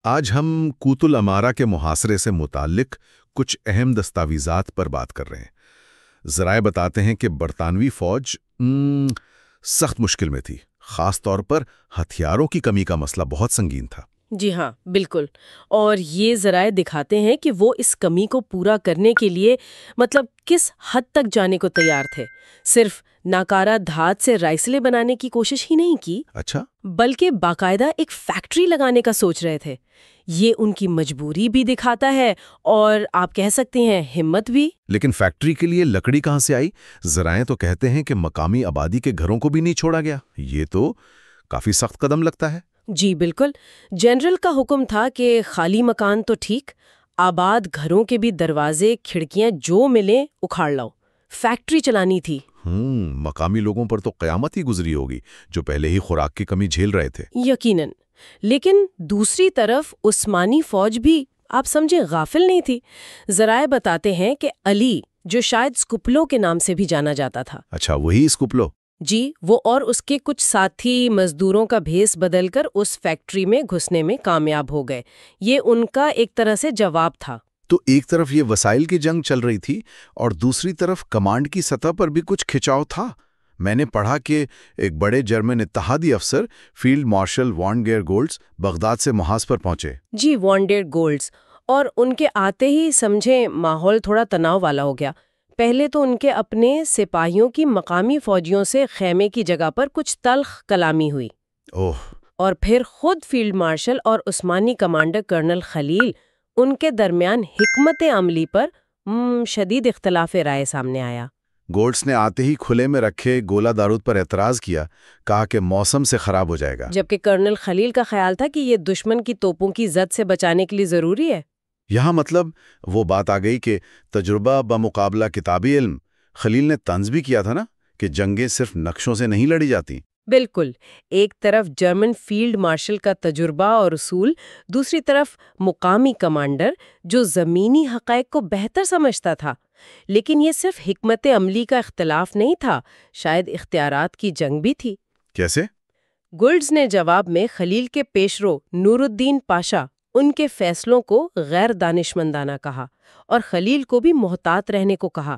آج ہم کوت الامارہ کے محاصرے سے متعلق کچھ اہم دستاویزات پر بات کر رہے ہیں۔ ذرائع بتاتے ہیں کہ برطانوی فوج سخت مشکل میں تھی، خاص طور پر ہتھیاروں کی کمی کا مسئلہ بہت سنگین تھا۔ جی ہاں، بالکل۔ اور یہ ذرائع دکھاتے ہیں کہ وہ اس کمی کو پورا کرنے کے لیے کس حد تک جانے کو تیار تھے۔ صرف ناکارہ دھات سے رائفلیں بنانے کی کوشش ہی نہیں کی، اچھا، بلکہ باقاعدہ ایک فیکٹری لگانے کا سوچ رہے تھے۔ یہ ان کی مجبوری بھی دکھاتا ہے اور آپ کہہ سکتے ہیں ہمت بھی۔ لیکن فیکٹری کے لیے لکڑی کہاں سے آئی؟ ذرائع تو کہتے ہیں کہ مقامی آبادی کے گھروں کو بھی نہیں چھوڑا گیا۔ یہ تو کافی سخت قدم لگتا ہے۔ جی بالکل، جنرل کا حکم تھا کہ خالی مکان تو ٹھیک، آباد گھروں کے بھی دروازے کھڑکیاں جو ملیں اکھاڑ لاؤ۔ فیکٹری چلانی تھی۔ مقامی لوگوں پر تو قیامت ہی گزری ہوگی جو پہلے ہی خوراک کی کمی جھیل رہے تھے۔ یقیناً، لیکن دوسری طرف عثمانی فوج بھی آپ سمجھے غافل نہیں تھی۔ ذرائع بتاتے ہیں کہ علی، جو شاید سکپلو کے نام سے بھی جانا جاتا تھا، اچھا، وہی سکپلو؟ جی، وہ اور اس کے کچھ ساتھی مزدوروں کا بھیس بدل کر اس فیکٹری میں گھسنے میں کامیاب ہو گئے۔ یہ ان کا ایک طرح سے جواب تھا۔ تو ایک طرف یہ وسائل کی جنگ چل رہی تھی اور دوسری طرف کمانڈ کی سطح پر بھی کچھ کھچاؤ تھا۔ میں نے پڑھا کہ ایک بڑے جرمن اتحادی افسر فیلڈ مارشل وان گر گولڈز بغداد سے محاذ پر پہنچے۔ جی، وان ڈیر گولڈز، اور ان کے آتے ہی سمجھے ماحول تھوڑا تناؤ والا ہو گیا۔ پہلے تو ان کے اپنے سپاہیوں کی مقامی فوجیوں سے خیمے کی جگہ پر کچھ تلخ کلامی ہوئی۔ اور پھر خود فیلڈ مارشل اور عثمانی کمانڈر کرنل خلیل، ان کے درمیان حکمت عملی پر شدید اختلاف رائے سامنے آیا۔ گولڈز نے آتے ہی کھلے میں رکھے گولہ بارود پر اعتراض کیا، کہا کہ موسم سے خراب ہو جائے گا، جبکہ کرنل خلیل کا خیال تھا کہ یہ دشمن کی توپوں کی زد سے بچانے کے لیے ضروری ہے۔ یہاں وہ بات آ گئی کہ تجربہ بمقابلہ کتابی علم۔ خلیل نے طنز بھی کیا تھا نا کہ جنگیں صرف نقشوں سے نہیں لڑی جاتی۔ بالکل، ایک طرف جرمن فیلڈ مارشل کا تجربہ اور اصول، دوسری طرف مقامی کمانڈر جو زمینی حقائق کو بہتر سمجھتا تھا۔ لیکن یہ صرف حکمت عملی کا اختلاف نہیں تھا، شاید اختیارات کی جنگ بھی تھی۔ کیسے؟ گولڈز نے جواب میں خلیل کے پیشرو نور الدین پاشا، ان کے فیصلوں کو غیر دانشمندانہ کہا اور خلیل کو بھی محتاط رہنے کو کہا۔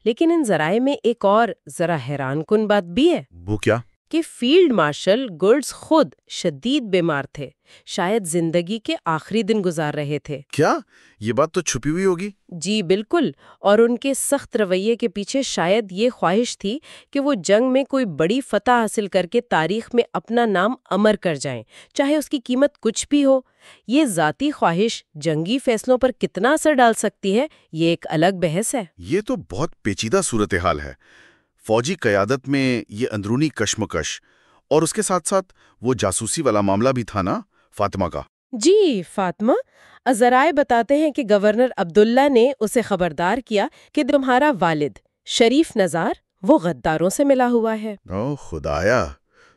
لیکن ان ذرائع میں ایک اور ذرا حیران کن بات بھی ہے۔ وہ کیا؟ کہ فیلڈ مارشل گولڈز خود شدید بیمار تھے، شاید زندگی کے آخری دن گزار رہے تھے۔ کیا یہ بات تو چھپی ہوئی ہوگی؟ جی بالکل، اور ان کے سخت رویے کے پیچھے شاید یہ خواہش تھی کہ وہ جنگ میں کوئی بڑی فتح حاصل کر کے تاریخ میں اپنا نام امر کر جائیں، چاہے اس کی قیمت کچھ بھی ہو۔ یہ ذاتی خواہش جنگی فیصلوں پر کتنا اثر ڈال سکتی ہے، یہ ایک الگ بحث ہے۔ یہ تو بہت پیچیدہ صورتحال ہے۔ فوجی قیادت میں یہ اندرونی کشمکش، اور اس کے ساتھ ساتھ وہ جاسوسی والا معاملہ بھی تھا نا فاطمہ کا۔ جی، فاطمہ، ذرائع بتاتے ہیں کہ گورنر عبداللہ نے اسے خبردار کیا کہ تمہارا والد شریف نزار وہ غداروں سے ملا ہوا ہے۔ او خدایا،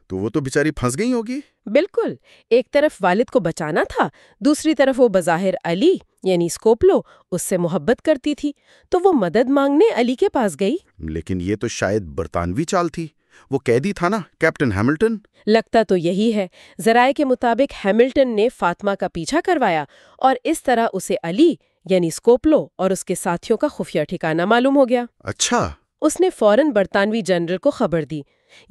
تو وہ تو بیچاری پھنس گئی ہوگی۔ بالکل، ایک طرف والد کو بچانا تھا، دوسری طرف وہ بظاہر علی یعنی سکوپلو اس سے محبت کرتی تھی، تو وہ مدد مانگنے علی کے پاس گئی۔ لیکن یہ تو شاید برطانوی چال تھی، وہ قیدی تھا نا کیپٹن ہیملٹن۔ لگتا تو یہی ہے۔ ذرائع کے مطابق ہیملٹن نے فاطمہ کا پیچھا کروایا اور اس طرح اسے علی یعنی سکوپلو اور اس کے ساتھیوں کا خفیہ ٹھکانہ معلوم ہو گیا۔ اچھا۔ اس نے فوراً برطانوی جنرل کو خبر دی،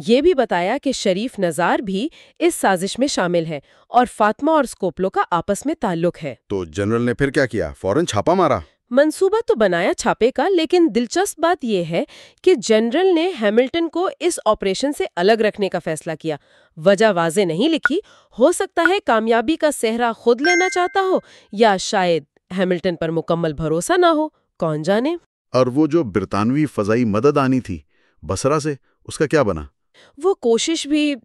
یہ بھی بتایا کہ شریف نزار بھی اس سازش میں شامل ہے اور فاطمہ اور سکوپلو کا آپس میں تعلق ہے۔ تو جنرل نے پھر کیا کیا؟ فوراً چھاپا مارا؟ منصوبہ تو بنایا چھاپے کا، لیکن دلچسپ بات یہ ہے کہ جنرل نے ہیملٹن کو اس آپریشن سے الگ رکھنے کا فیصلہ کیا۔ وجہ واضح نہیں لکھی، ہو سکتا ہے کامیابی کا سہرا خود لینا چاہتا ہو یا شاید ہیملٹن پر مکمل بھروسہ نہ ہو، کون جانے۔ اور وہ جو برطانوی فضائی مدد آنی تھی بصرہ سے، اس کا کیا بنا؟ وہ کوشش بھی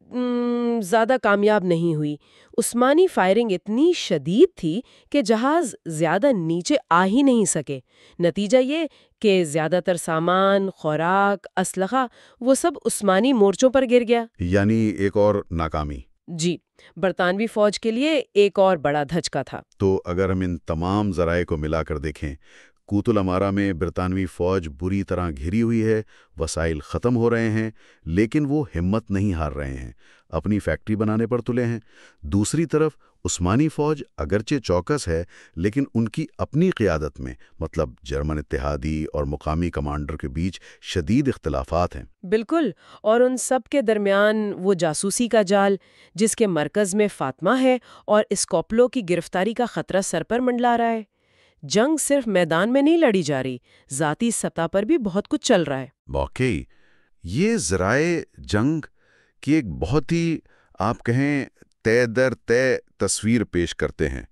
زیادہ کامیاب نہیں ہوئی۔ عثمانی فائرنگ اتنی شدید تھی کہ جہاز زیادہ نیچے آ ہی نہیں سکے۔ نتیجہ یہ کہ زیادہ تر سامان، خوراک، اسلحہ وہ سب عثمانی مورچوں پر گر گیا۔ یعنی ایک اور ناکامی۔ جی، برطانوی فوج کے لیے ایک اور بڑا دھچکا تھا۔ تو اگر ہم ان تمام ذرائع کو ملا کر دیکھیں، کوت الامارہ میں برطانوی فوج بری طرح گھری ہوئی ہے، وسائل ختم ہو رہے ہیں، لیکن وہ ہمت نہیں ہار رہے ہیں، اپنی فیکٹری بنانے پر تلے ہیں۔ دوسری طرف عثمانی فوج اگرچہ چوکس ہے، لیکن ان کی اپنی قیادت میں، مطلب جرمن اتحادی اور مقامی کمانڈر کے بیچ شدید اختلافات ہیں۔ بالکل، اور ان سب کے درمیان وہ جاسوسی کا جال جس کے مرکز میں فاطمہ ہے اور اسکوپلو کی گرفتاری کا خطرہ سر پر منڈلا رہا ہے۔ جنگ صرف میدان میں نہیں لڑی جا رہی، ذاتی سطح پر بھی بہت کچھ چل رہا ہے۔ واقعی یہ ذرائع جنگ کی ایک بہت ہی آپ کہیں طے در طے تصویر پیش کرتے ہیں۔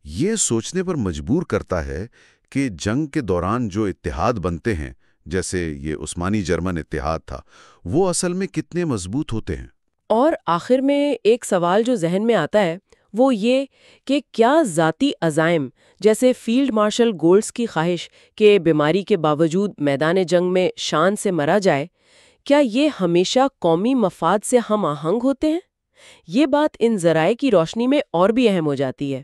یہ سوچنے پر مجبور کرتا ہے کہ جنگ کے دوران جو اتحاد بنتے ہیں، جیسے یہ عثمانی جرمن اتحاد تھا، وہ اصل میں کتنے مضبوط ہوتے ہیں۔ اور آخر میں ایک سوال جو ذہن میں آتا ہے وہ یہ کہ کیا ذاتی عزائم جیسے فیلڈ مارشل گولڈز کی خواہش کہ بیماری کے باوجود میدان جنگ میں شان سے مرا جائے، کیا یہ ہمیشہ قومی مفاد سے ہم آہنگ ہوتے ہیں؟ یہ بات ان ذرائع کی روشنی میں اور بھی اہم ہو جاتی ہے۔